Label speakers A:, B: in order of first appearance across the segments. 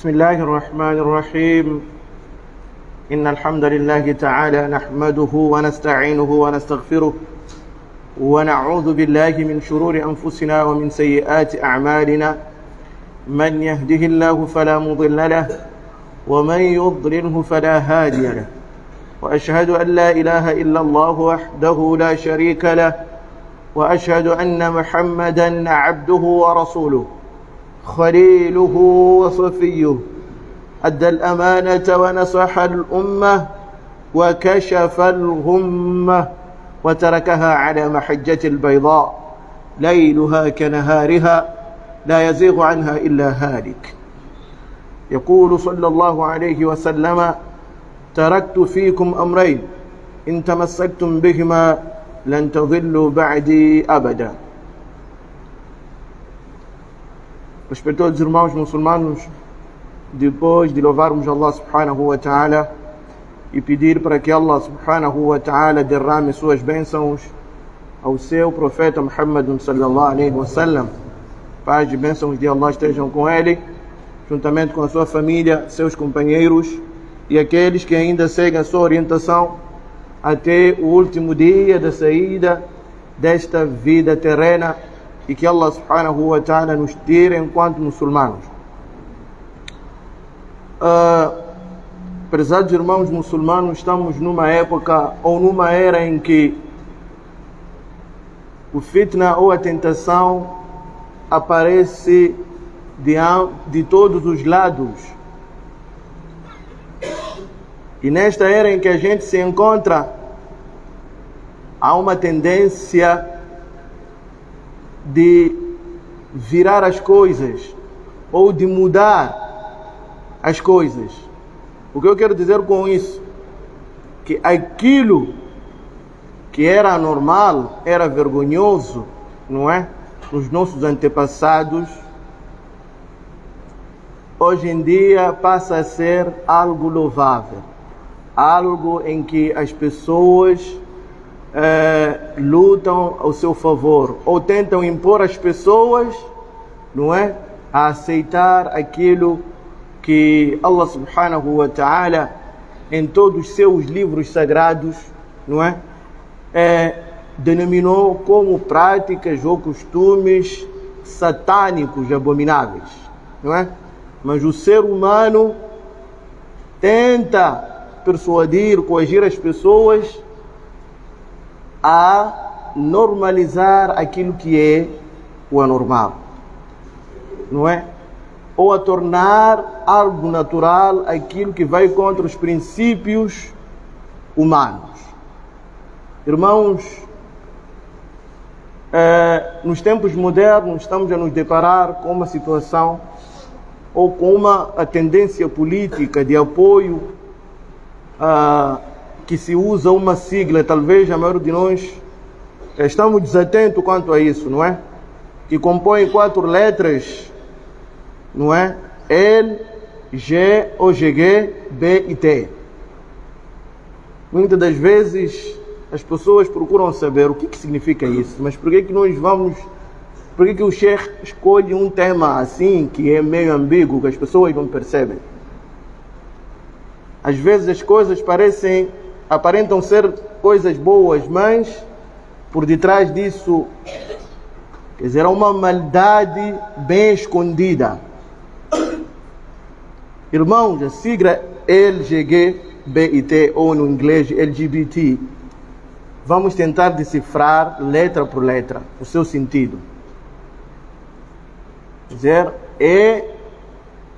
A: بسم الله الرحمن الرحيم إن الحمد لله تعالى نحمده ونستعينه ونستغفره ونعوذ بالله من شرور أنفسنا ومن سيئات أعمالنا من يهده الله فلا مضل له ومن يضلله فلا هادي له وأشهد أن لا إله إلا الله وحده لا شريك له وأشهد أن محمدا عبده ورسوله خليله وصفيه أدى الأمانة ونصح الأمة وكشف الغمة وتركها على محجة البيضاء ليلها كنهارها لا يزيغ عنها إلا هالك. يقول صلى الله عليه وسلم: تركت فيكم أمرين إن تمسكتم بهما لن تضلوا بعدي أبدا. Respeitosos irmãos muçulmanos, depois de louvarmos Allah subhanahu wa ta'ala e pedir para que Allah subhanahu wa ta'ala derrame suas bênçãos ao seu profeta Muhammad sallallahu alaihi wa sallam, paz e bênçãos de Allah estejam com ele, juntamente com a sua família, seus companheiros e aqueles que ainda seguem a sua orientação até o último dia da saída desta vida terrena, e que Allah subhanahu wa ta'ala nos tire enquanto muçulmanos. Prezados irmãos muçulmanos, estamos numa época ou numa era em que o fitna ou a tentação aparece de todos os lados. E nesta era em que a gente se encontra, há uma tendência de virar as coisas ou de mudar as coisas. O que eu quero dizer com isso? Que aquilo que era anormal, era vergonhoso, não é? Nos nossos antepassados, hoje em dia passa a ser algo louvável, algo em que as pessoas lutam ao seu favor ou tentam impor às pessoas, não é, a aceitar aquilo que Allah subhanahu wa ta'ala em todos os seus livros sagrados, não é, denominou como práticas ou costumes satânicos abomináveis, não é? Mas o ser humano tenta persuadir, coagir as pessoas a normalizar aquilo que é o anormal, não é? Ou a tornar algo natural aquilo que vai contra os princípios humanos. Irmãos, nos tempos modernos estamos a nos deparar com uma situação ou com uma tendência política de apoio que se usa uma sigla, talvez a maioria de nós estamos desatentos quanto a isso, não é? Que compõe 4 letras, não é? L, G, O, G, G, B e T. Muitas das vezes as pessoas procuram saber o que significa isso, mas por que o Sheikh escolhe um tema assim, que é meio ambíguo, que as pessoas não percebem? Às vezes as coisas aparentam ser coisas boas, mas por detrás disso, quer dizer, há uma maldade bem escondida. Irmãos, a sigla LGBT ou no inglês LGBT, vamos tentar decifrar letra por letra o seu sentido. Quer dizer, é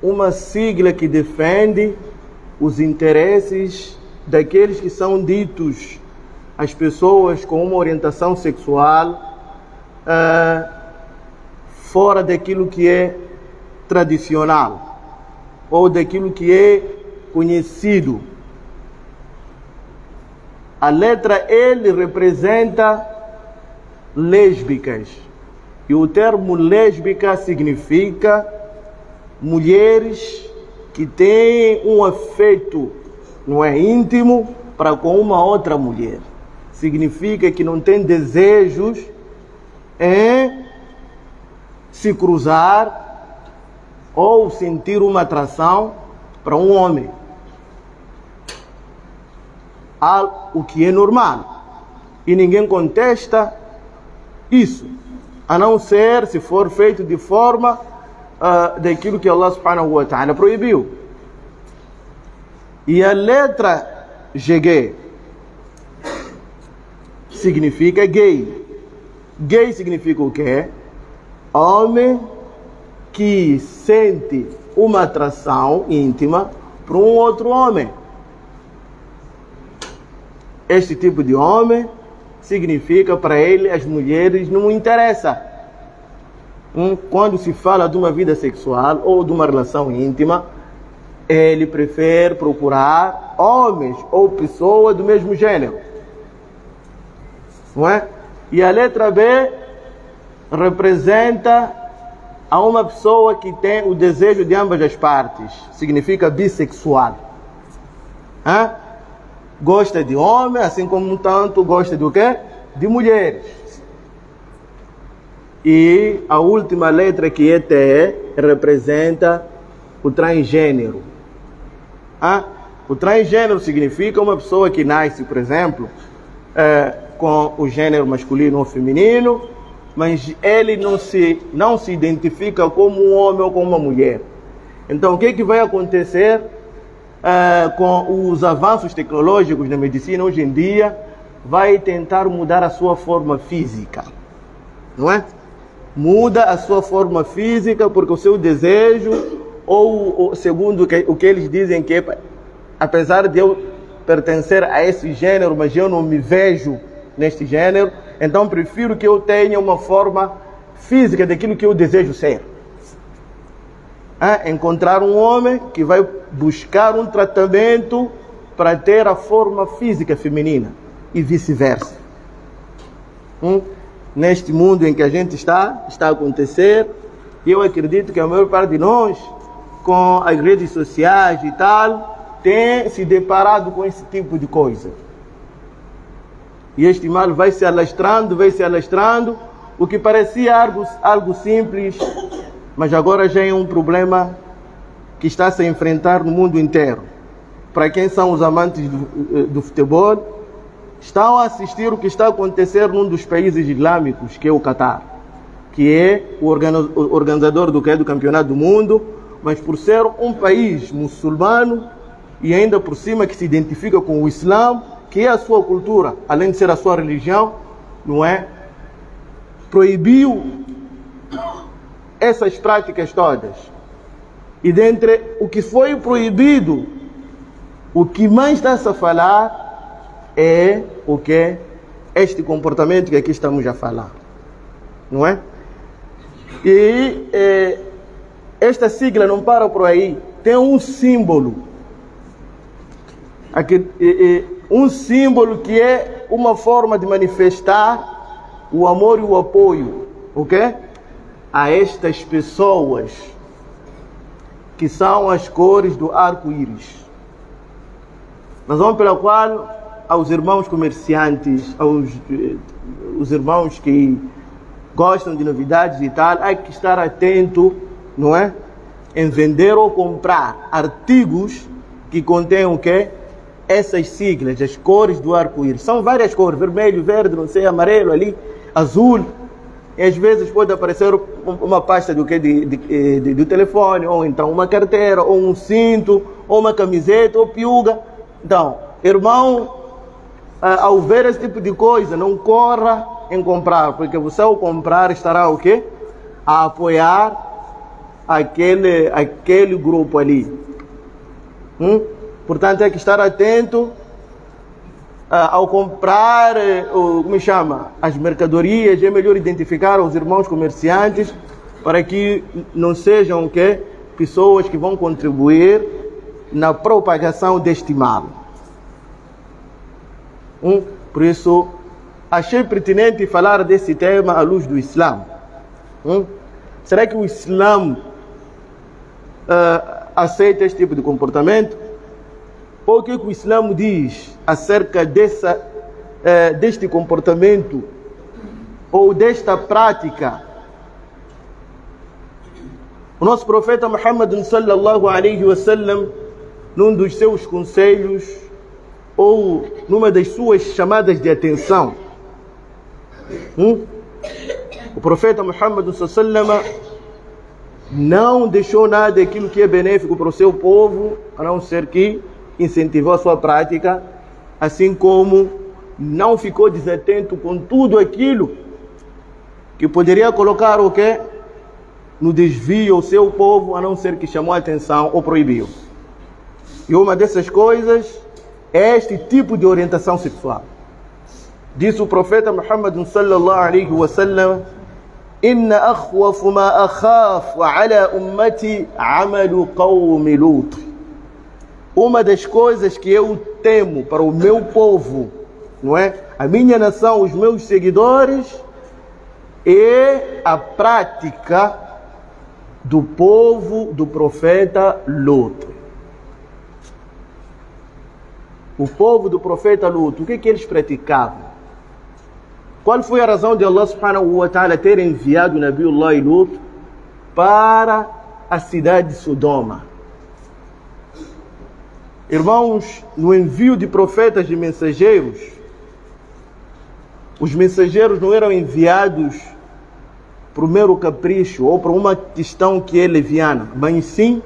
A: uma sigla que defende os interesses daqueles que são ditos as pessoas com uma orientação sexual fora daquilo que é tradicional ou daquilo que é conhecido. A letra L representa lésbicas, e o termo lésbica significa mulheres que têm um afeto, não é, íntimo para com uma outra mulher. Significa que não tem desejos em se cruzar ou sentir uma atração para um homem, o que é normal, e ninguém contesta isso, a não ser se for feito de forma daquilo que Allah subhanahu wa ta'ala proibiu. E a letra GG significa gay. Gay significa o quê? Homem que sente uma atração íntima para um outro homem. Este tipo de homem significa para ele as mulheres não interessam. Quando se fala de uma vida sexual ou de uma relação íntima, ele prefere procurar homens ou pessoas do mesmo gênero. Não é? E a letra B representa a uma pessoa que tem o desejo de ambas as partes. Significa bissexual. Gosta de homem, assim como tanto gosta do quê? De mulheres. E a última letra, que é T, representa o transgênero. O transgênero significa uma pessoa que nasce, por exemplo, com o gênero masculino ou feminino, mas ele não se identifica como um homem ou como uma mulher. Então, o que vai acontecer com os avanços tecnológicos na medicina hoje em dia? Vai tentar mudar a sua forma física, não é? Muda a sua forma física porque o seu desejo, ou segundo o que eles dizem, que apesar de eu pertencer a esse gênero, mas eu não me vejo neste gênero, então prefiro que eu tenha uma forma física daquilo que eu desejo ser. Encontrar um homem que vai buscar um tratamento para ter a forma física feminina e vice-versa. Neste mundo em que a gente está a acontecer, eu acredito que a maior parte de nós, com as redes sociais e tal, tem se deparado com esse tipo de coisa. E este mal vai se alastrando, o que parecia algo simples, mas agora já é um problema que está a se enfrentar no mundo inteiro. Para quem são os amantes do futebol, estão a assistir o que está a acontecer num dos países islâmicos, que é o Qatar, que é o organizador do Campeonato do Mundo, mas por ser um país muçulmano e ainda por cima que se identifica com o Islã, que é a sua cultura, além de ser a sua religião, não é? Proibiu essas práticas todas. E dentre o que foi proibido, o que mais está-se a falar é o que? Este comportamento que aqui estamos a falar, não é? E esta sigla não para por aí, tem um símbolo, um símbolo que é uma forma de manifestar o amor e o apoio, ok? A estas pessoas que são as cores do arco-íris. Razão pela qual aos irmãos comerciantes, os irmãos que gostam de novidades e tal, há que estar atento, não é? Em vender ou comprar artigos que contêm o quê? Essas siglas, as cores do arco-íris. São várias cores, vermelho, verde, não sei, amarelo ali, azul. E às vezes pode aparecer uma pasta do telefone, ou então uma carteira, ou um cinto, ou uma camiseta, ou piuga. Então, irmão, ao ver esse tipo de coisa, não corra em comprar, porque você ao comprar estará o quê? A apoiar aquele grupo ali. Portanto, é que estar atento ao comprar, as mercadorias. É melhor identificar os irmãos comerciantes para que não sejam o quê? Pessoas que vão contribuir na propagação deste mal. Por isso, achei pertinente falar desse tema à luz do Islã. Será que o Islã aceita este tipo de comportamento? Ou o que o Islã diz acerca deste comportamento ou desta prática O nosso profeta Muhammad sallallahu alaihi wasallam, num dos seus conselhos ou numa das suas chamadas de atenção, o profeta Muhammad sallallahu alaihi wasallam não deixou nada daquilo que é benéfico para o seu povo, a não ser que incentivou a sua prática, assim como não ficou desatento com tudo aquilo que poderia colocar o quê? No desvio o seu povo, a não ser que chamou a atenção ou proibiu. E uma dessas coisas é este tipo de orientação sexual. Disse o profeta Muhammad sallallahu alaihi wasallam: إن أخوف ما أخاف على أمتي عمل قوم لوط. Uma das coisas que eu temo para o meu povo, não é? A minha nação, os meus seguidores, é a prática do povo do profeta Lot. O povo do profeta Lot, o que eles praticavam? Qual foi a razão de Allah subhanahu wa ta'ala ter enviado Nabiullah Lut para a cidade de Sodoma? Irmãos, no envio de profetas e mensageiros, os mensageiros não eram enviados por um mero capricho ou por uma questão que é leviana, mas sim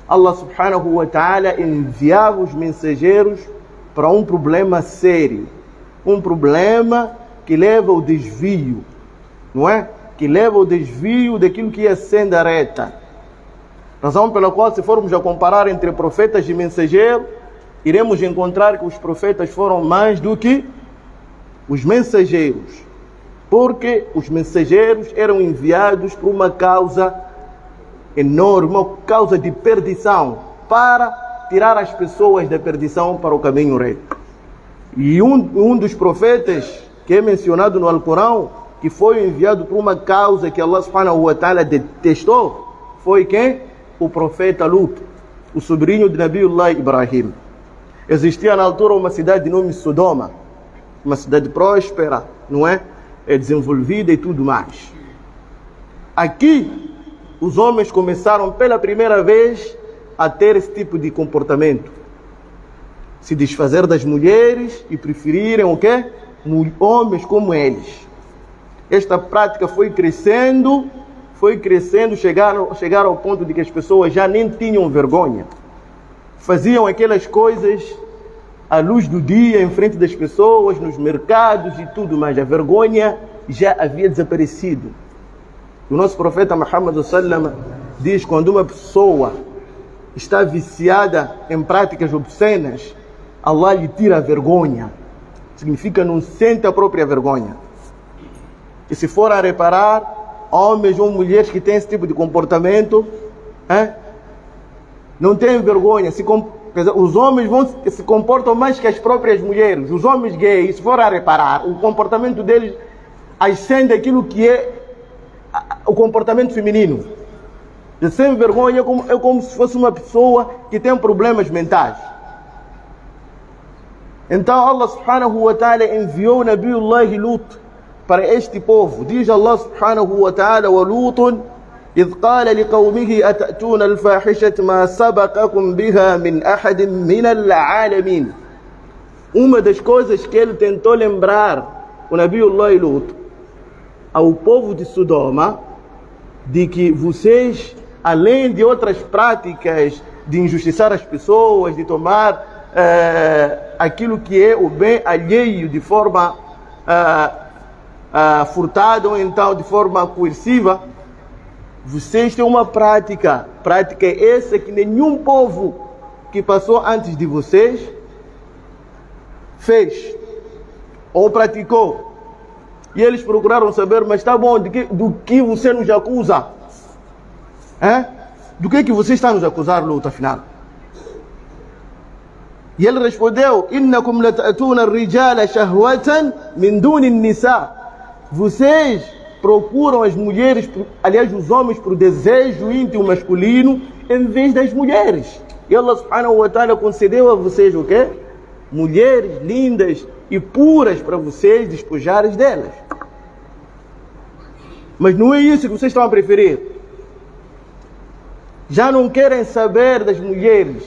A: Allah subhanahu wa ta'ala enviava os mensageiros para um problema sério, um problema que leva ao desvio, não é? Que leva ao desvio daquilo que é senda reta. Razão pela qual, se formos a comparar entre profetas e mensageiros, iremos encontrar que os profetas foram mais do que os mensageiros, porque os mensageiros eram enviados por uma causa enorme, uma causa de perdição, para tirar as pessoas da perdição para o caminho reto. E um dos profetas que é mencionado no Alcorão, que foi enviado por uma causa que Allah subhanahu wa ta'ala detestou, foi quem? O profeta Lut, o sobrinho de Nabiullah Ibrahim. Existia na altura uma cidade de nome Sodoma, uma cidade próspera, não é? É desenvolvida e tudo mais. Aqui, os homens começaram pela primeira vez a ter esse tipo de comportamento. Se desfazer das mulheres e preferirem o quê? Homens como eles. Esta prática foi crescendo, chegaram ao ponto de que as pessoas já nem tinham vergonha. Faziam aquelas coisas à luz do dia, em frente das pessoas, nos mercados e tudo mais. A vergonha já havia desaparecido. O nosso profeta Muhammad sallam diz: quando uma pessoa está viciada em práticas obscenas, Allah lhe tira a vergonha. Significa não sente a própria vergonha. E se for a reparar, homens ou mulheres que têm esse tipo de comportamento, não têm vergonha. Os homens se comportam mais que as próprias mulheres. Os homens gays, se for a reparar, o comportamento deles ascende aquilo que é o comportamento feminino. E sem vergonha é como se fosse uma pessoa que tem problemas mentais. Então Allah subhanahu wa ta'ala enviou Nabiullah Lut para este povo. Diz Allah subhanahu wa ta'ala: وَلُوطٌ إِذْ قَالَ لِقَوْمِهِ أَتَأْتُونَ الْفَاحِشَةَ مَا سَبَقَكُمْ بِهَا مِنْ أَحَدٍ مِنَ الْعَالَمِينَ. Uma das coisas que ele tentou lembrar, o Nabiullah Lut, ao povo de Sodoma, de que vocês, além de outras práticas de injustiçar as pessoas, de tomar aquilo que é o bem alheio de forma furtada ou então de forma coerciva, vocês têm uma prática essa que nenhum povo que passou antes de vocês fez ou praticou. E eles procuraram saber: mas está bom, do que você nos acusa? Do que você está nos acusando, Lut, afinal? E ele respondeu: إنكم لتأتون الرجال شهوة من دون النساء. Vocês procuram as mulheres, aliás os homens, por desejo íntimo masculino em vez das mulheres. E Allah subhanahu wa ta'ala concedeu a vocês o quê? Mulheres lindas e puras para vocês despojarem delas. Mas não é isso que vocês estão a preferir. já não querem saber das mulheres.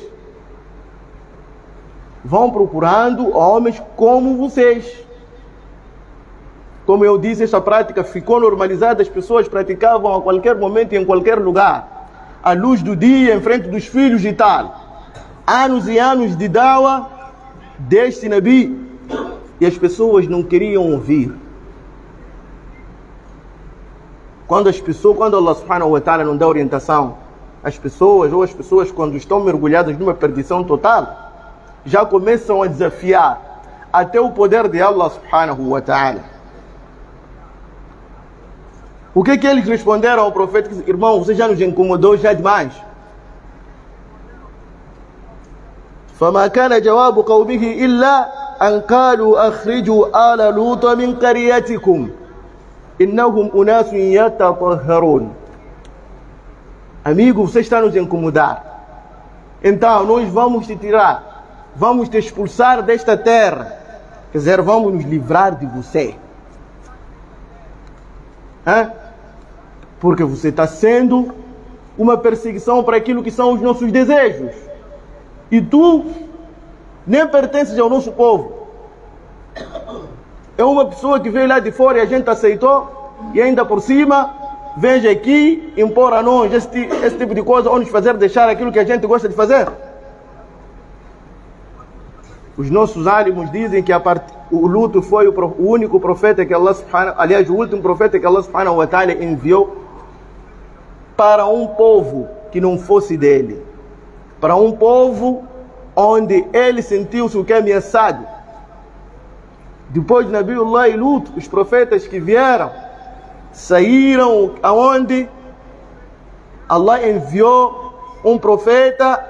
A: Vão procurando homens como vocês. Como eu disse, esta prática ficou normalizada, as pessoas praticavam a qualquer momento e em qualquer lugar. À luz do dia, em frente dos filhos e tal. Anos e anos de dawa deste Nabi. E as pessoas não queriam ouvir. Quando Allah subhanahu wa ta'ala não dá orientação, as pessoas quando estão mergulhadas numa perdição total, já começam a desafiar até o poder de Allah subhanahu wa ta'ala. O que eles responderam ao profeta? Irmão, você já nos incomodou já demais. فما كان جواب قومه إلا أن قالوا أخرجوا آل لوط من قريتكم إنهم أناس يتطهرون. Amigo, você está nos incomodar. Então nós vamos te tirar, vamos te expulsar desta terra. Quer dizer, vamos nos livrar de você. Porque você está sendo uma perseguição para aquilo que são os nossos desejos. E tu nem pertences ao nosso povo. É uma pessoa que veio lá de fora e a gente aceitou, e ainda por cima vem aqui impor a nós esse tipo de coisa, ou nos fazer deixar aquilo que a gente gosta de fazer. Os nossos ánimos dizem que o luto foi o único profeta que Allah subhanahu, aliás, o último profeta que Allah subhanahu wa ta'ala enviou para um povo que não fosse dele. Para um povo onde ele sentiu-se o que é ameaçado. Depois de Nabiullah e Lut, os profetas que vieram, saíram aonde Allah enviou um profeta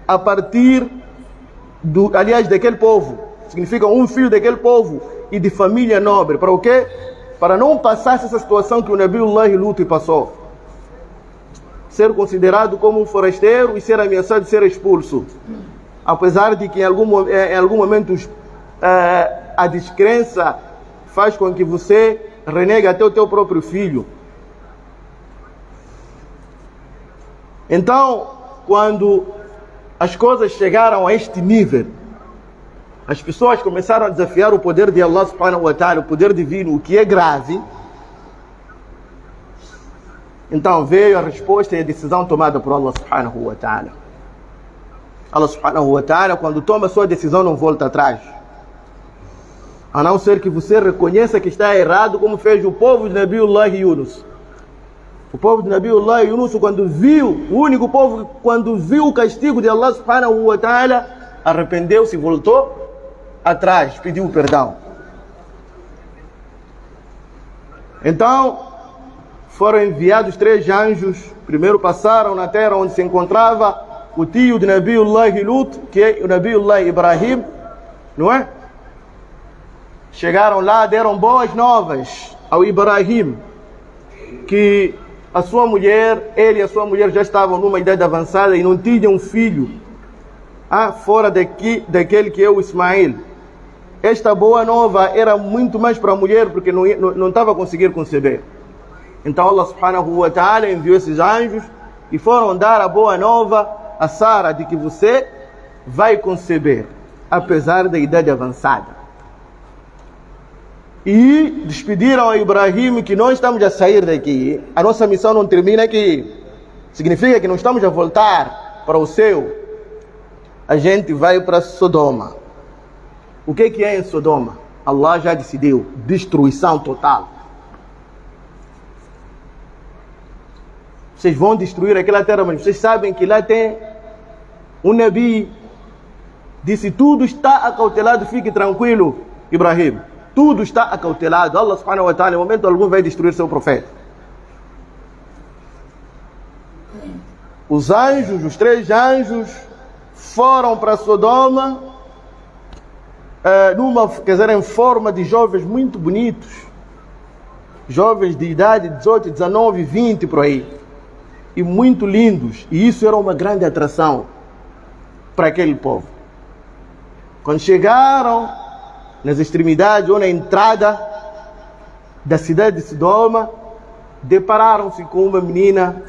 A: a partir daquele povo. Significa um filho daquele povo e de família nobre. Para o quê? Para não passar essa situação que o Nabiullah e Lut passou. Ser considerado como um forasteiro e ser ameaçado de ser expulso. Apesar de que em algum momento a descrença faz com que você renegue até o teu próprio filho. Então, quando as coisas chegaram a este nível, as pessoas começaram a desafiar o poder de Allah subhanahu wa ta'ala, o poder divino, o que é grave. Então veio a resposta e a decisão tomada por Allah subhanahu wa ta'ala. Allah subhanahu wa ta'ala, quando toma a sua decisão, não volta atrás. A não ser que você reconheça que está errado, como fez o povo de Nabiullah Yunus. O povo de Nabiullah Yunus, o único povo, quando viu o castigo de Allah subhanahu wa ta'ala, arrependeu-se e voltou atrás, pediu perdão. Então, foram enviados 3 anjos. Primeiro passaram na terra onde se encontrava o tio de Nabiullah Lut, que é o Nabiullah Ibrahim, não é? Chegaram lá, deram boas novas ao Ibrahim, que a sua mulher, ele e a sua mulher já estavam numa idade avançada e não tinham um filho, fora daquele que é o Ismael. Esta boa nova era muito mais para a mulher, porque não estava a conseguir conceber. Então Allah subhanahu wa ta'ala enviou esses anjos e foram dar a boa nova a Sara de que você vai conceber, apesar da idade avançada. E despediram a Ibrahim que nós estamos a sair daqui. A nossa missão não termina aqui. Significa que não estamos a voltar para o céu. A gente vai para Sodoma. O que é em Sodoma? Allah já decidiu. Destruição total. Vocês vão destruir aquela terra, mas vocês sabem que lá tem um Nabi. Disse, tudo está acautelado, fique tranquilo, Ibrahim. Tudo está acautelado. Allah subhanahu wa ta'ala, em momento algum, vai destruir seu profeta. Os anjos, os 3 anjos, foram para Sodoma, em forma de jovens muito bonitos. Jovens de idade 18, 19, 20 por aí. E muito lindos. E isso era uma grande atração para aquele povo. Quando chegaram nas extremidades ou na entrada da cidade de Sodoma, depararam-se com uma menina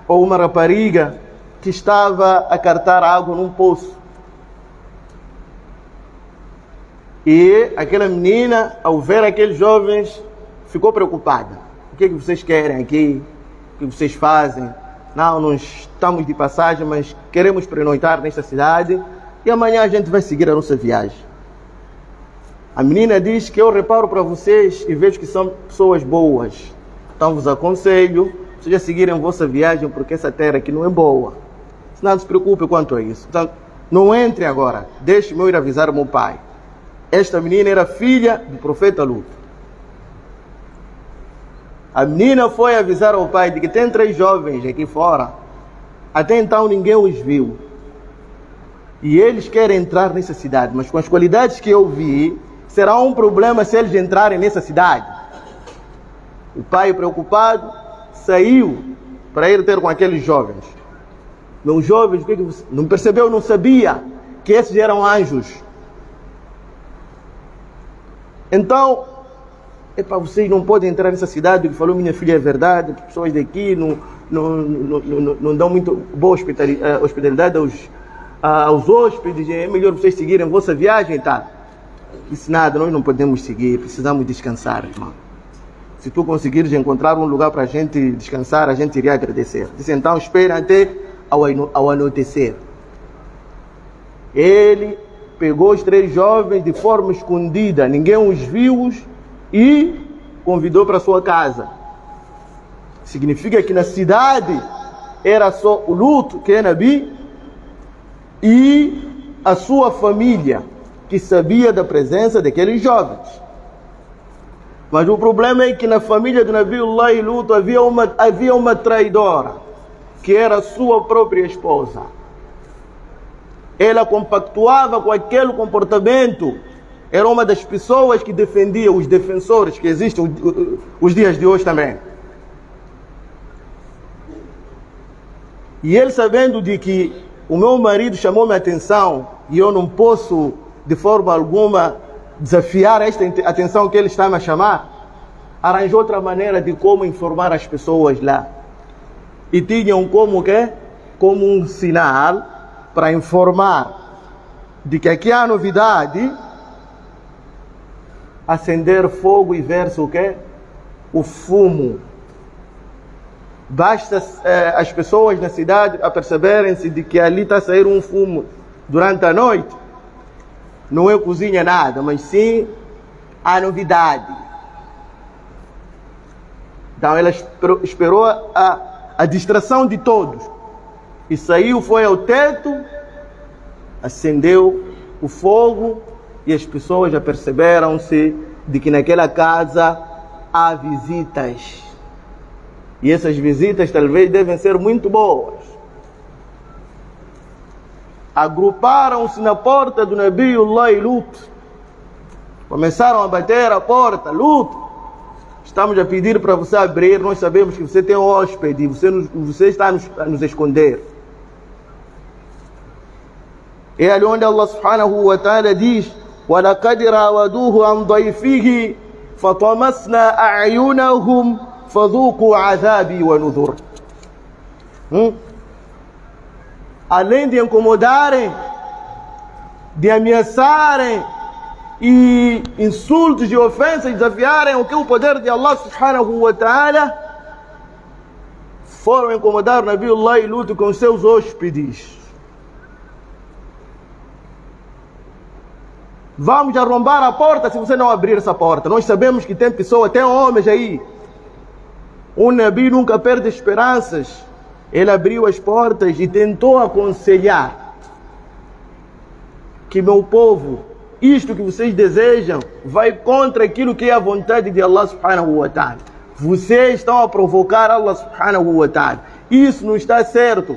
A: ou uma rapariga que estava a cartar água num poço. E aquela menina, ao ver aqueles jovens, ficou preocupada. O que é que vocês querem aqui? O que vocês fazem? Não, nós estamos de passagem, mas queremos pernoitar nesta cidade e amanhã a gente vai seguir a nossa viagem. A menina diz que eu reparo para vocês e vejo que são pessoas boas. Então vos aconselho, vocês a seguirem a vossa viagem, porque essa terra aqui não é boa. Não se preocupe quanto a isso. Então, não entre agora. Deixe-me eu ir avisar o meu pai. Esta menina era filha do profeta Lut. A menina foi avisar ao pai de que tem 3 jovens aqui fora. Até então ninguém os viu. E eles querem entrar nessa cidade. Mas com as qualidades que eu vi, será um problema se eles entrarem nessa cidade. O pai, preocupado, saiu para ir ter com aqueles jovens. Meus jovens, o que você não percebeu, não sabia que esses eram anjos. Então, vocês não podem entrar nessa cidade. Ele falou, minha filha, é verdade, as pessoas daqui não dão muito boa hospitalidade aos hóspedes, é melhor vocês seguirem a vossa viagem e tal. Disse, nada, nós não podemos seguir, precisamos descansar, irmão. Se tu conseguires encontrar um lugar para a gente descansar, a gente iria agradecer. Disse, então espera até ao anoitecer. Ele pegou os 3 jovens de forma escondida, ninguém os viu, e convidou para sua casa. Significa que na cidade era só o Lut, que é Nabi, e a sua família, que sabia da presença daqueles jovens. Mas o problema é que na família do Nabiullah e Lut havia uma traidora, que era sua própria esposa. Ela compactuava com aquele comportamento. Era uma das pessoas que defendia, os defensores que existem os dias de hoje também. E ele, sabendo de que o meu marido chamou-me a atenção e eu não posso de forma alguma desafiar esta atenção que ele está a chamar, arranjou outra maneira de como informar as pessoas lá. E tinham como um sinal para informar de que aqui há novidade, acender fogo e ver-se o quê? O fumo. Basta as pessoas na cidade aperceberem-se de que ali está a sair um fumo durante a noite. Não é cozinha nada, mas sim a novidade. Então ela esperou a distração de todos. E saiu, foi ao teto, acendeu o fogo e as pessoas aperceberam-se de que naquela casa há visitas. E essas visitas talvez devem ser muito boas. Agruparam-se na porta do Nabiullah e Lut. Começaram a bater a porta. Lut, estamos a pedir para você abrir. Nós sabemos que você tem um hóspede e você está a nos esconder. É ali onde Allah subhanahu wa ta'ala diz: وَلَقَدْ رَاوَدُوهُ عَنْ ضَيْفِهِ فَطَمَسْنَا أَعْيُنَهُمْ فَذُوقُوا عَذَابِي وَنُذُرِ. Além de incomodarem, de ameaçarem e insultos e ofensas, desafiarem o que o poder de Allah subhanahu wa ta'ala, foram incomodar Nabiullah e Lut com seus hóspedes. Vamos arrombar a porta se você não abrir essa porta. Nós sabemos que tem pessoas, tem homens aí. O Nabi nunca perde esperanças. Ele abriu as portas e tentou aconselhar que, meu povo, isto que vocês desejam vai contra aquilo que é a vontade de Allah subhanahu wa ta'ala. Vocês estão a provocar Allah subhanahu wa ta'ala. Isso não está certo.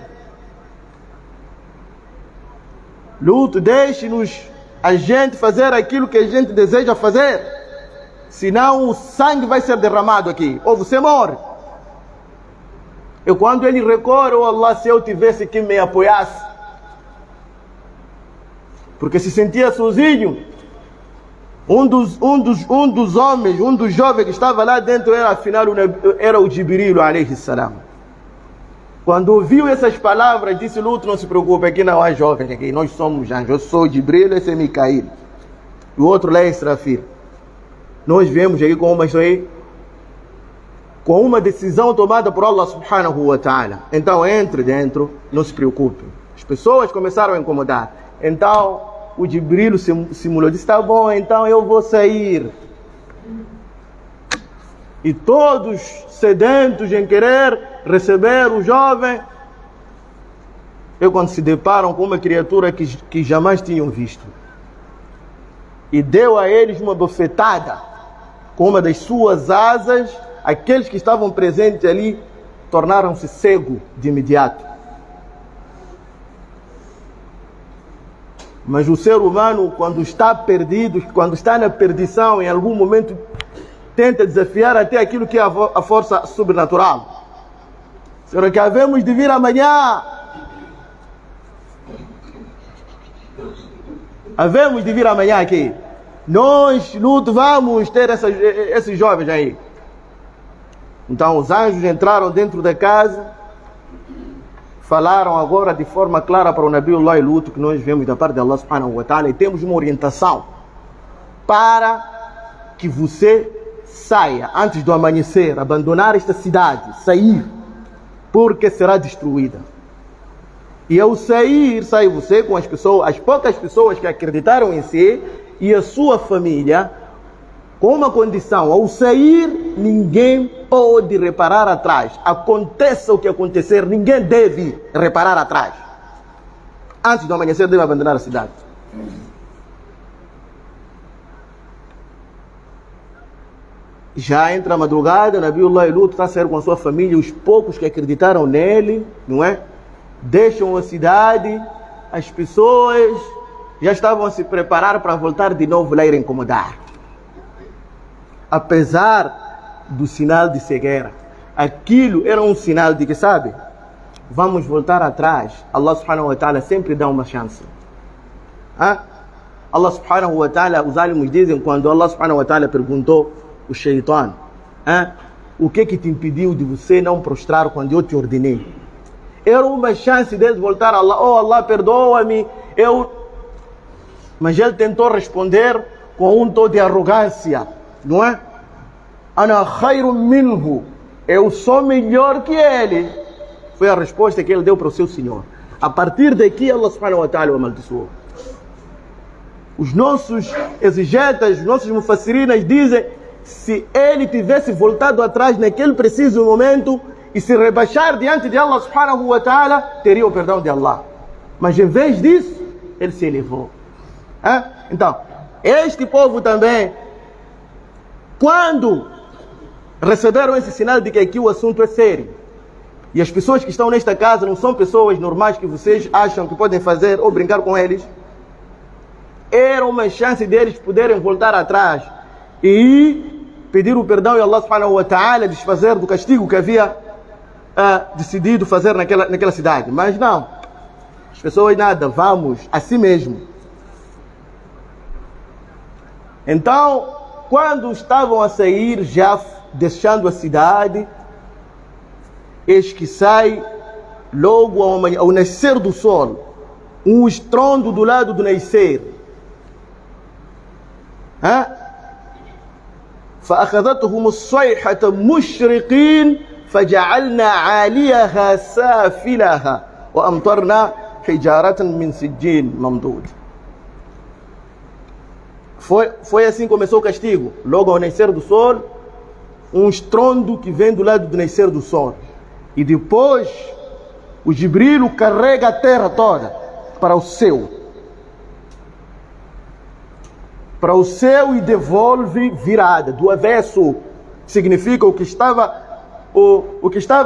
A: Lut, deixe-nos a gente fazer aquilo que a gente deseja fazer. Senão o sangue vai ser derramado aqui. Ou você morre. E quando ele recorre, oh Allah, se eu tivesse que me apoiasse. Porque se sentia sozinho. Um dos jovens que estava lá dentro era, afinal, era o Jibril alayhi salam. Quando ouviu essas palavras, disse Lut, não se preocupe, aqui não há jovens, aqui nós somos anjos. Eu sou Jibril, esse é Micael. E o outro lá é Israfil. Nós viemos aqui com uma decisão tomada por Allah subhanahu wa ta'ala. Então entre dentro, não se preocupe. As pessoas começaram a incomodar. Então o Jibril simulou, disse, tá bom, então eu vou sair. E todos sedentos em querer receber o jovem, quando se deparam com uma criatura que jamais tinham visto. E deu a eles uma bofetada com uma das suas asas. Aqueles que estavam presentes ali tornaram-se cegos de imediato. Mas o ser humano, quando está perdido, quando está na perdição, em algum momento tenta desafiar até aquilo que é a força sobrenatural. Senhor, que havemos de vir amanhã. Havemos de vir amanhã aqui. Nós, Lut, vamos ter esses jovens aí. Então os anjos entraram dentro da casa, falaram agora de forma clara para o Nabiullah Lut, que nós vemos da parte de Allah subhanahu wa ta'ala, e temos uma orientação para que você saia antes do amanhecer, abandonar esta cidade, sair, porque será destruída. E ao sair, sai você com as poucas pessoas que acreditaram em si e a sua família, com uma condição: ao sair, ninguém pode reparar atrás. Aconteça o que acontecer, ninguém deve reparar atrás. Antes do amanhecer, deve abandonar a cidade. Já entra a madrugada, Nabiullah Lut está a sair com a sua família, os poucos que acreditaram nele, não é? Deixam a cidade, as pessoas já estavam a se preparar para voltar de novo lá e incomodar. Apesar do sinal de cegueira, aquilo era um sinal de que, sabe, vamos voltar atrás. Allah subhanahu wa ta'ala sempre dá uma chance. Allah subhanahu wa ta'ala, os alimos dizem, quando Allah subhanahu wa ta'ala perguntou o Shaitan, o que te impediu de você não prostrar quando eu te ordenei? Era uma chance deles voltar a Allah. Oh Allah, perdoa-me. Mas ele tentou responder com um tom de arrogância, não é? Ana khairun minhu, eu sou melhor que ele. Foi a resposta que ele deu para o seu Senhor. A partir daqui, Allah subhanahu wa ta'ala o amaldiçoou. Os nossos exegetas, os nossos mufassirinas dizem: se ele tivesse voltado atrás naquele preciso momento e se rebaixar diante de Allah subhanahu wa ta'ala, teria o perdão de Allah. Mas em vez disso, ele se elevou. Então, este povo também, quando receberam esse sinal de que aqui o assunto é sério, e as pessoas que estão nesta casa não são pessoas normais que vocês acham que podem fazer ou brincar com eles, era uma chance deles poderem voltar atrás e pedir o perdão e Allah subhanahu wa ta'ala desfazer do castigo que havia decidido fazer naquela cidade. Mas não, as pessoas nada, vamos assim mesmo. Então, quando estavam a sair, já deixando a cidade, eis que sai logo ao nascer do sol, um estrondo do lado do nascer. فأخذتهم الصيحة مشرقين فجعلنا عاليها سافلها وأمطرنا حجارة من سجين منضود. Foi assim que começou o castigo. Logo ao nascer do sol, um estrondo que vem do lado do nascer do sol. E depois, o Jibril carrega a terra toda para o céu. Para o céu e devolve virada, do avesso. Significa o que estava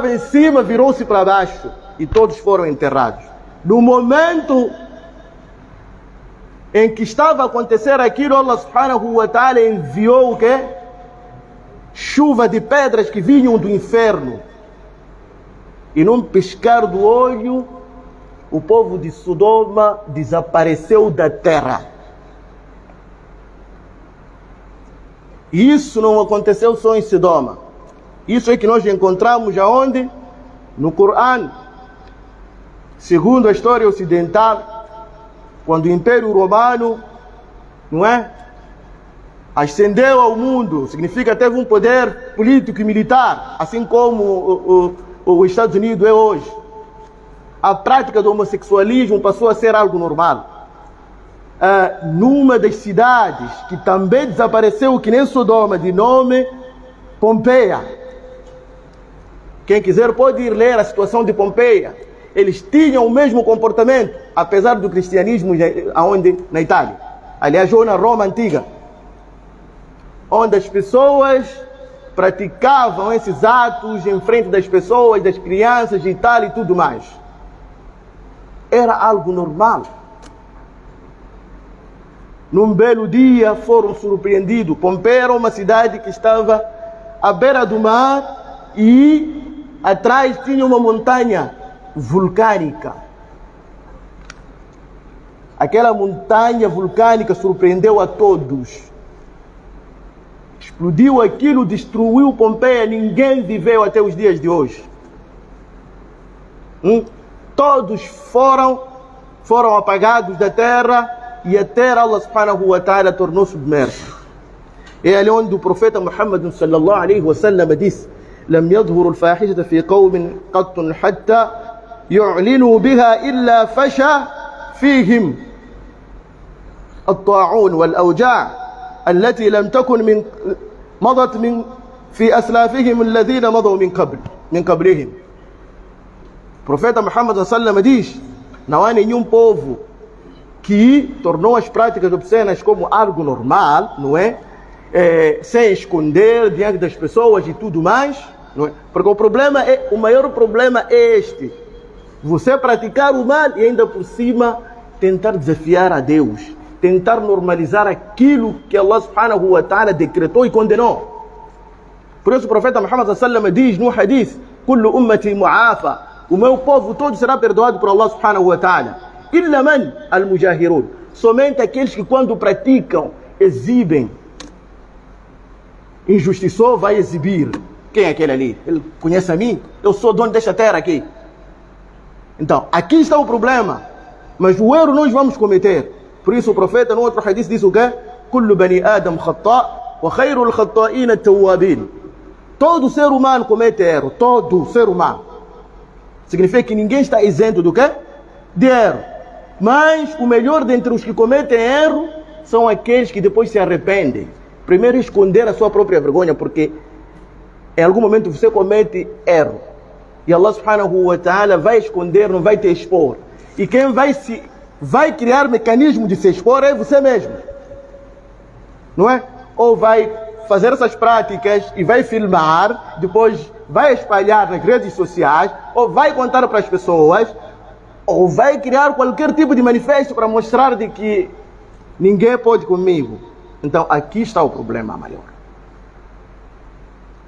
A: em cima virou-se para baixo. E todos foram enterrados. No momento em que estava a acontecer aquilo, Allah subhanahu wa ta'ala enviou o quê? Chuva de pedras que vinham do inferno. E num piscar do olho, o povo de Sodoma desapareceu da terra. E isso não aconteceu só em Sodoma. Isso é que nós encontramos aonde? No Corão. segundo a história ocidental, quando o Império Romano, não é, ascendeu ao mundo, significa teve um poder político e militar, assim como os Estados Unidos é hoje. A prática do homossexualismo passou a ser algo normal. Numa das cidades que também desapareceu, que nem Sodoma, de nome Pompeia. Quem quiser pode ir ler a situação de Pompeia. Eles tinham o mesmo comportamento, apesar do cristianismo aonde na Itália. Aliás, ou na Roma antiga, onde as pessoas praticavam esses atos em frente das pessoas, das crianças e tal e tudo mais. Era algo normal. Num belo dia foram surpreendidos. Pompeia era uma cidade que estava à beira do mar e atrás tinha uma montanha vulcânica. Aquela montanha vulcânica surpreendeu a todos. Explodiu aquilo, destruiu Pompeia, ninguém viveu até os dias de hoje. Todos foram apagados da terra e a terra, Allah subhanahu wa ta'ala, tornou submersa. É ali onde o profeta Muhammad sallallahu alaihi wa sallam disse: لم يظهر الفاحشة في قوم قط حتى يعلنوا بها إلا فشى فيهم الطاعون والأوجاع التي لم تكن مضت في أسلافهم الذين مضوا من قبلهم. O profeta Muhammad sallallahu alaihi wa sallam diz: não há nenhum povo que tornou as práticas obscenas como algo normal, não é? Sem esconder diante das pessoas e tudo mais, não é? Porque o maior problema é este: você praticar o mal e ainda por cima tentar desafiar a Deus, tentar normalizar aquilo que Allah subhanahu wa ta'ala decretou e condenou. Por isso o profeta Muhammad sallallahu alaihi wa sallam diz no hadith: kullu ummati mu'afa, o meu povo todo será perdoado por Allah subhanahu wa ta'ala. Illa man al-mujahirun, somente aqueles que quando praticam, exibem. Injustiçou, vai exibir. Quem é aquele ali? Ele conhece a mim? Eu sou dono desta terra aqui. Então, aqui está o problema. Mas o erro nós vamos cometer. Por isso o profeta no outro hadith diz o quê? Kullu bani Adam khata' wa khairul khata'in at-tawwabin. Todo ser humano comete erro. Todo ser humano. Significa que ninguém está isento do quê? De erro. Mas o melhor dentre os que cometem erro são aqueles que depois se arrependem. Primeiro esconder a sua própria vergonha, porque em algum momento você comete erro. E Allah subhanahu wa ta'ala vai esconder, não vai te expor. E quem vai criar mecanismo de se expor é você mesmo. Não é? Ou vai fazer essas práticas e vai filmar, depois vai espalhar nas redes sociais, ou vai contar para as pessoas, ou vai criar qualquer tipo de manifesto para mostrar de que ninguém pode comigo. Então aqui está o problema maior.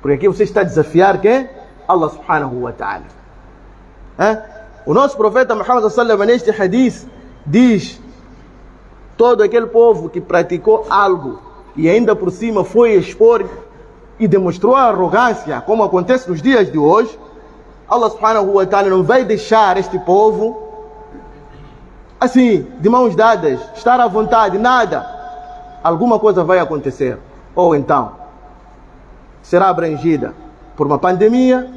A: Porque aqui você está a desafiar quem? Allah subhanahu wa ta'ala. O nosso profeta Muhammad sallallahu alaihi wa sallam neste hadith diz: todo aquele povo que praticou algo e ainda por cima foi expor e demonstrou a arrogância, como acontece nos dias de hoje, Allah subhanahu wa ta'ala não vai deixar este povo assim, de mãos dadas, estar à vontade, nada. Alguma coisa vai acontecer. Ou então será abrangida por uma pandemia,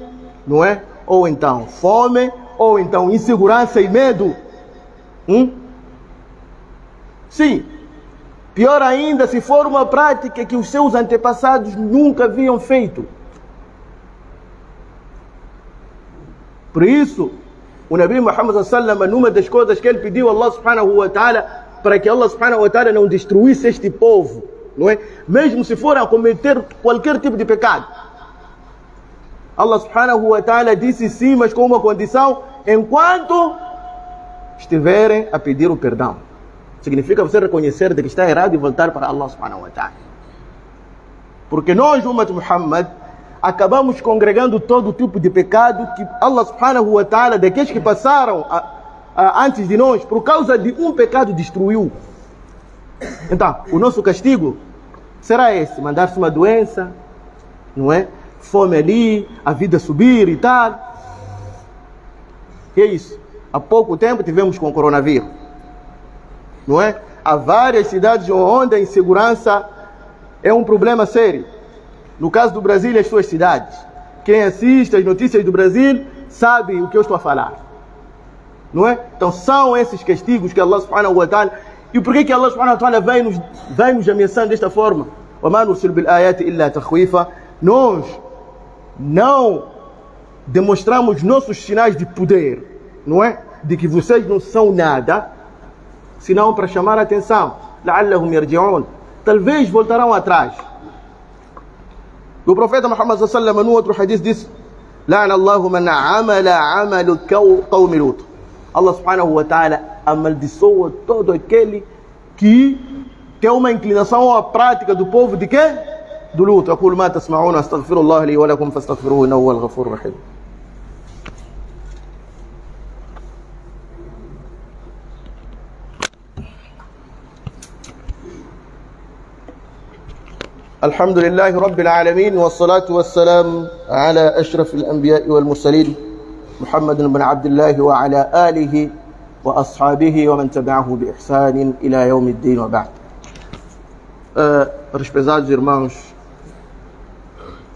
A: não é? Ou então fome, ou então insegurança e medo. Sim. Pior ainda, se for uma prática que os seus antepassados nunca haviam feito. Por isso, o Nabi Muhammad sallallahu alaihi wa sallam, numa das coisas que ele pediu a Allah subhanahu wa ta'ala, para que Allah subhanahu wa ta'ala não destruísse este povo, não é? Mesmo se forem a cometer qualquer tipo de pecado. Allah subhanahu wa ta'ala disse sim, mas com uma condição: enquanto estiverem a pedir o perdão. Significa você reconhecer de que está errado e voltar para Allah subhanahu wa ta'ala. Porque nós, Ummat Muhammad, acabamos congregando todo tipo de pecado que Allah subhanahu wa ta'ala, daqueles que passaram antes de nós, por causa de um pecado, destruiu. Então, o nosso castigo será esse: mandar-se uma doença, não é? Fome ali, a vida subir e tal. E é isso. Há pouco tempo tivemos com o coronavírus, não é? Há várias cidades onde a insegurança é um problema sério. No caso do Brasil e as suas cidades. Quem assiste as notícias do Brasil sabe o que eu estou a falar. Não é? Então são esses castigos que Allah subhanahu wa ta'ala... E por que Allah subhanahu wa ta'ala vai nos ameaçando desta forma? وَمَا نُرْسِلُ بِالْآيَاتِ إِلَّا تَخْوِيفًا. Nós não demonstramos nossos sinais de poder, não é? De que vocês não são nada, senão para chamar a atenção. لَعَلَّهُمْ يَرْجِعُونَ. Talvez voltarão atrás. O profeta Muhammad sallallahu alaihi wasallam, no outro hadith, disse: لَعْنَ اللَّهُ مَنْ عَمَلَ عَمَلُ قَوْمِ لُوط. Allah subhanahu wa ta'ala amaldiçoa todo aquele que tem uma inclinação à prática do povo de quê? Do luto. أقول ما تسمعون أستغفر الله لي ولكم فاستغفروه إنه هو الغفور الرحيم. الحمد لله رب العالمين والصلاة والسلام على أشرف الأنبياء والمرسلين محمد بن عبد الله وعلى آله وأصحابه ومن تبعه بإحسان إلى يوم الدين وبعد. Respeitados irmãos,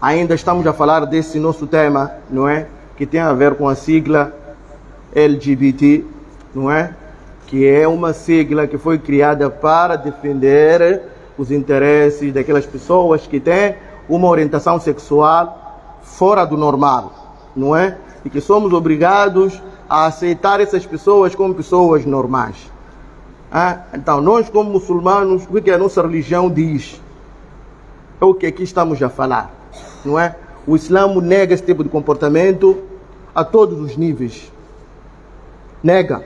A: ainda estamos a falar desse nosso tema, não é? Que tem a ver com a sigla LGBT, não é? Que é uma sigla que foi criada para defender os interesses daquelas pessoas que têm uma orientação sexual fora do normal, não é? E que somos obrigados a aceitar essas pessoas como pessoas normais. Então, nós como muçulmanos, o que a nossa religião diz? É o que aqui estamos a falar, não é? O Islã nega esse tipo de comportamento a todos os níveis. Nega.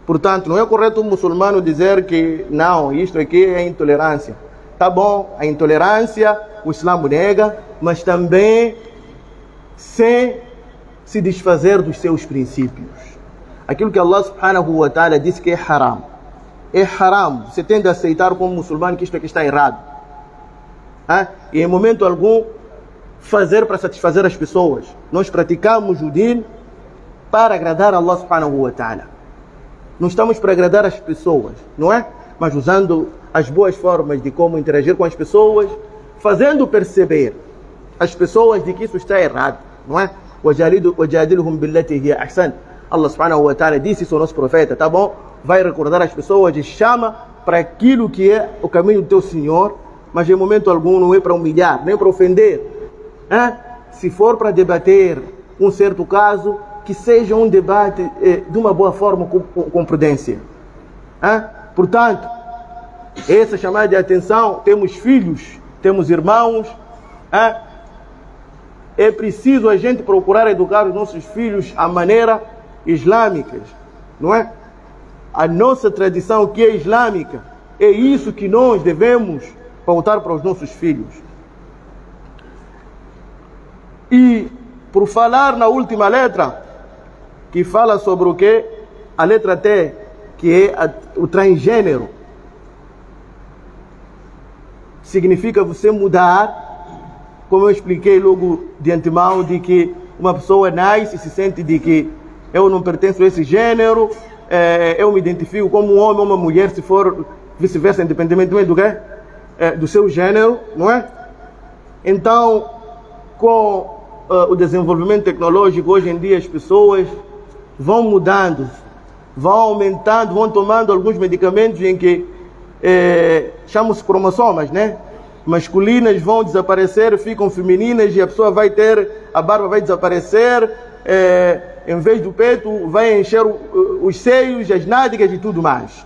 A: Portanto, não é correto o muçulmano dizer que não, isto aqui é intolerância. Tá bom, a intolerância, o Islã nega, mas também sem se desfazer dos seus princípios. Aquilo que Allah subhanahu wa ta'ala disse que é haram. É haram. Você tem de aceitar como muçulmano que isto aqui está errado. E em momento algum fazer para satisfazer as pessoas. Nós praticamos o din para agradar a Allah subhanahu wa ta'ala. Não estamos para agradar as pessoas, não é? Mas usando as boas formas de como interagir com as pessoas, fazendo perceber as pessoas de que isso está errado, não é? وَجَادِلُهُمْ بِالَّتِي هِيَ أَحْسَنُ. Allah subhanahu wa ta'ala disse isso ao nosso profeta, tá bom? Vai recordar as pessoas e chama para aquilo que é o caminho do teu Senhor, mas em momento algum não é para humilhar, nem para ofender. Se for para debater um certo caso, que seja um debate de uma boa forma, com prudência. Portanto, essa chamada de atenção, temos filhos, temos irmãos, é preciso a gente procurar educar os nossos filhos à maneira islâmica, não é? A nossa tradição que é islâmica, é isso que nós devemos pautar para os nossos filhos. E por falar na última letra, que fala sobre o que? A letra T, que é o transgênero. Significa você mudar, como eu expliquei logo de antemão, de que uma pessoa nasce e se sente de que eu não pertenço a esse gênero, eu me identifico como um homem ou uma mulher, se for vice-versa, independentemente do quê? Do seu gênero, não é? Então, com o desenvolvimento tecnológico, hoje em dia as pessoas vão mudando, vão aumentando, vão tomando alguns medicamentos em que chamam-se cromossomas, né? Masculinas vão desaparecer, ficam femininas e a pessoa vai ter, a barba vai desaparecer, em vez do peito vai encher os seios, as nádegas e tudo mais.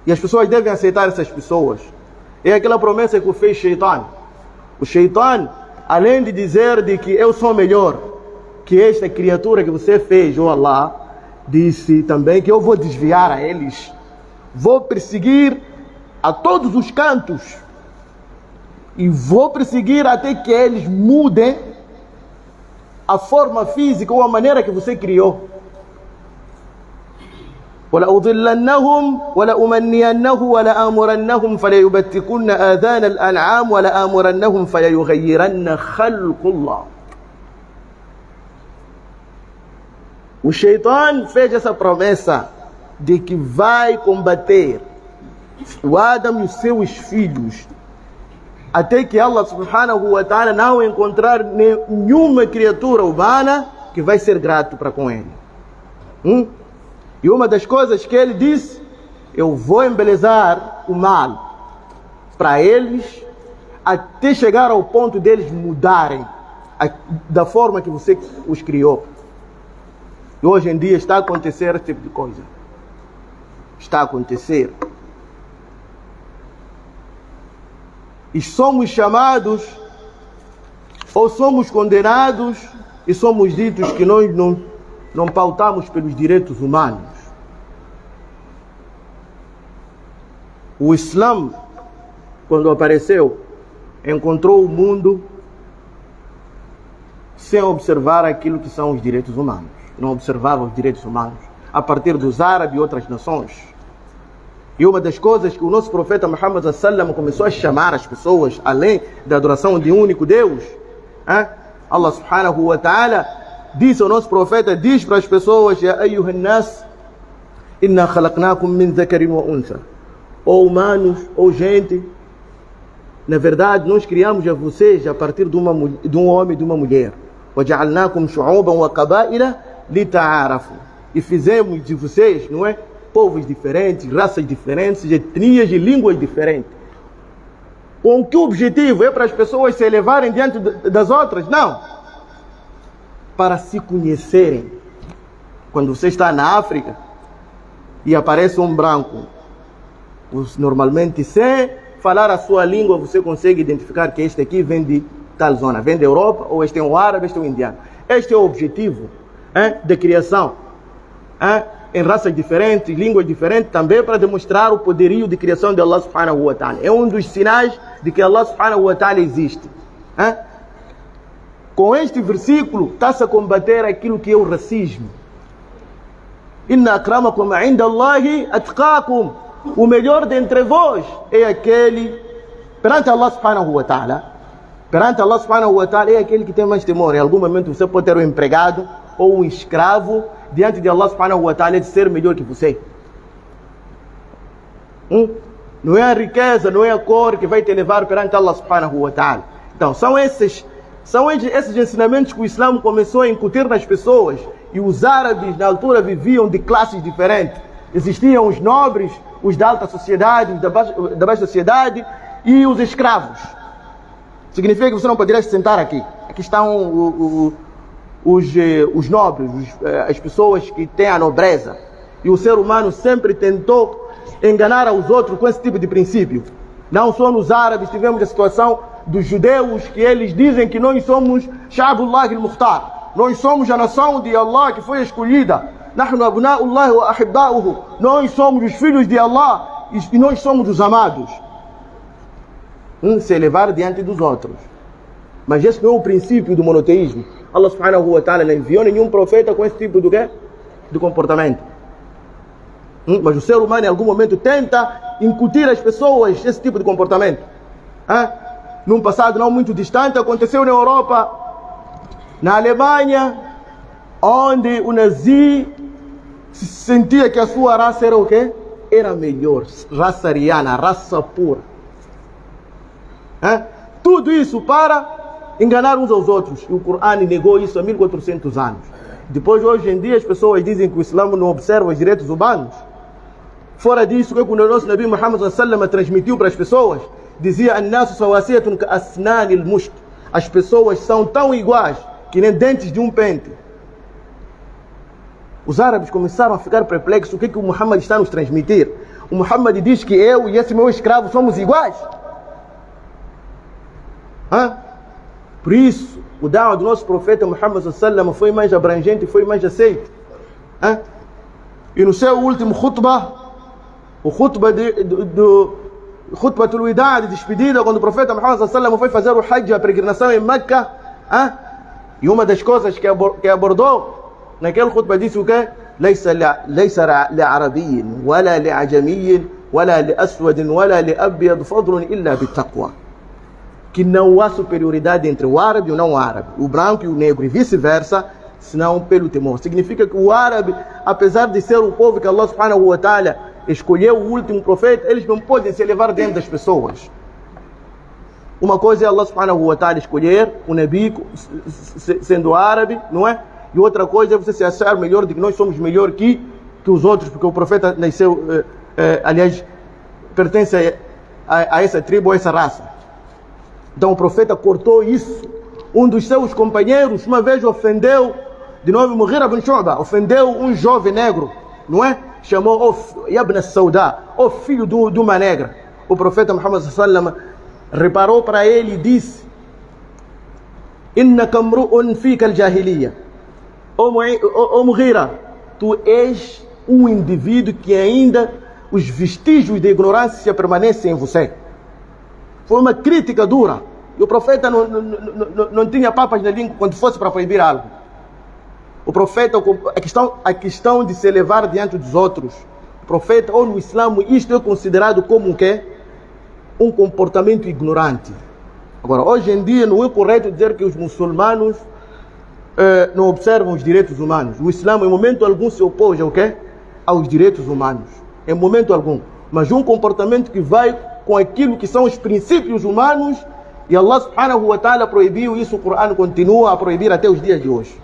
A: E as pessoas devem aceitar essas pessoas. É aquela promessa que o fez Shaitan. O Shaitan, além de dizer de que eu sou melhor que esta criatura que você fez, oh Allah, disse também que eu vou desviar a eles, vou perseguir a todos os cantos e vou perseguir até que eles mudem a forma física ou a maneira que você criou. وَلَأُضِلَّنَّهُمْ وَلَأُمَنِّيَنَّهُ وَلَآمُرَنَّهُمْ فَلَيُبَتِّكُنَّ آذَانَ الْأَنْعَامِ وَلَآمُرَنَّهُمْ فَلَيُغَيِّرَنَّ خَلْقَ اللَّهِ O Shaitan fez essa promessa de que vai combater o Adam e os seus filhos, até que Allah subhanahu wa ta'ala não encontrar nenhuma criatura humana que vai ser grato para com ele. E uma das coisas que ele disse: eu vou embelezar o mal para eles, até chegar ao ponto deles mudarem da forma que você os criou. E hoje em dia está a acontecer esse tipo de coisa. Está a acontecer. E somos chamados, ou somos condenados, e somos ditos que nós não pautamos pelos direitos humanos. O Islã, quando apareceu, encontrou o mundo sem observar aquilo que são os direitos humanos. Não observava os direitos humanos a partir dos árabes e outras nações. E uma das coisas que o nosso profeta Muhammad sallam começou a chamar as pessoas, além da adoração de um único Deus, Allah subhanahu wa ta'ala disse ao nosso profeta, diz para as pessoas: Ya ayyuhan nas, inna khalaqnakum min dhakarin wa untha. Ou humanos, ou gente, na verdade nós criamos a vocês a partir de um homem e de uma mulher. وَجَعَلْنَاكُمْ شُعُوبًا وَقَبَائِلَ لِتَعَارَفُوا. E fizemos de vocês, não é, povos diferentes, raças diferentes, etnias e línguas diferentes. Com que objetivo? É para as pessoas se elevarem diante das outras? Não. Para se conhecerem. Quando você está na África e aparece um branco, normalmente, sem falar a sua língua, você consegue identificar que este aqui vem de tal zona, vem da Europa, ou este é um árabe, este é um indiano. Este é o objetivo da criação. Em raças diferentes, línguas diferentes, também para demonstrar o poderio de criação de Allah subhanahu wa ta'ala. É um dos sinais de que Allah subhanahu wa ta'ala existe. Com este versículo está-se a combater aquilo que é o racismo. Inna akramakum inda Allahi atqakum. O melhor dentre vós é aquele, perante Allah subhanahu wa ta'ala, perante Allah subhanahu wa ta'ala, é aquele que tem mais temor. Em algum momento você pode ter um empregado ou um escravo diante de Allah subhanahu wa ta'ala de ser melhor que você. Não é a riqueza, não é a cor que vai te levar perante Allah subhanahu wa ta'ala. Então são esses ensinamentos que o Islã começou a incutir nas pessoas. E os árabes na altura viviam de classes diferentes. Existiam os nobres, os da alta sociedade, os da baixa sociedade e os escravos. Significa que você não poderia se sentar aqui. Aqui estão os nobres, as pessoas que têm a nobreza. E o ser humano sempre tentou enganar aos outros com esse tipo de princípio. Não só nos árabes tivemos a situação dos judeus, que eles dizem que nós somos Sha'bullah al-Mukhtar. Nós somos a nação de Allah que foi escolhida. Nahnu abna'ullah wa ahibba'uhu. Nós somos os filhos de Allah e nós somos os amados. Se elevar diante dos outros. Mas esse não é o princípio do monoteísmo. Allah subhanahu wa ta'ala não enviou nenhum profeta com esse tipo de comportamento. Mas o ser humano em algum momento tenta incutir às pessoas esse tipo de comportamento. Num passado não muito distante aconteceu na Europa, na Alemanha, onde o nazi sentia que a sua raça era o quê? Era melhor, raça ariana, raça pura. Tudo isso para enganar uns aos outros. E o Corão negou isso há 1400 anos. Depois, hoje em dia, as pessoas dizem que o Islã não observa os direitos humanos. Fora disso, que o nosso Nabi Muhammad sallallahu transmitiu para as pessoas, dizia: "An-nasu sawasiyatun ka-asnani al-musht." As pessoas são tão iguais que nem dentes de um pente. Os árabes começaram a ficar perplexos. O que o Muhammad está a nos transmitir? O Muhammad diz que eu e esse meu escravo somos iguais. Por isso, o da'wah do nosso profeta Muhammad sallallahu foi mais abrangente, foi mais aceito. E no seu último khutbah, o khutbah khutbatul wida' de despedida, quando o profeta Muhammad sallallahu foi fazer o hajj, a peregrinação em Meca, e uma das coisas que abordou naquele khutbah disse o quê? ليس لعربي ولا لعجمي ولا لأسود ولا لأبيض فضل إلا بالتقوى. Que não há superioridade entre o árabe e o não árabe, o branco e o negro, e vice-versa, senão pelo temor. Significa que o árabe, apesar de ser o povo que Allah subhanahu wa ta'ala escolheu o último profeta, eles não podem se elevar dentro das pessoas. Uma coisa é Allah subhanahu wa ta'ala escolher o Nabi sendo árabe, não é? E outra coisa é você se achar melhor de que nós somos melhor que os outros, porque o profeta nasceu, aliás, pertence a essa tribo, a essa raça. Então o profeta cortou isso. Um dos seus companheiros uma vez ofendeu, de nome Mughira bin Shu'ba, ofendeu um jovem negro, não é? Chamou Ibn Sauda, o filho de uma negra. O profeta Muhammad sallallahu alaihi wasallam reparou para ele e disse: Innaka mru'un fika al-jahiliya. Ô Mughira, tu és um indivíduo que ainda os vestígios de ignorância permanecem em você. Foi uma crítica dura. E o profeta não tinha papas na língua quando fosse para proibir algo. O profeta, a questão de se elevar diante dos outros, o profeta, ou no Islã, isto é considerado como o quê? Um comportamento ignorante. Agora, hoje em dia não é correto dizer que os muçulmanos não observam os direitos humanos. O Islã, em momento algum, se opõe ao quê? Aos direitos humanos. Em momento algum. Mas um comportamento que vai com aquilo que são os princípios humanos, e Allah subhanahu wa ta'ala proibiu isso, o Corão continua a proibir até os dias de hoje.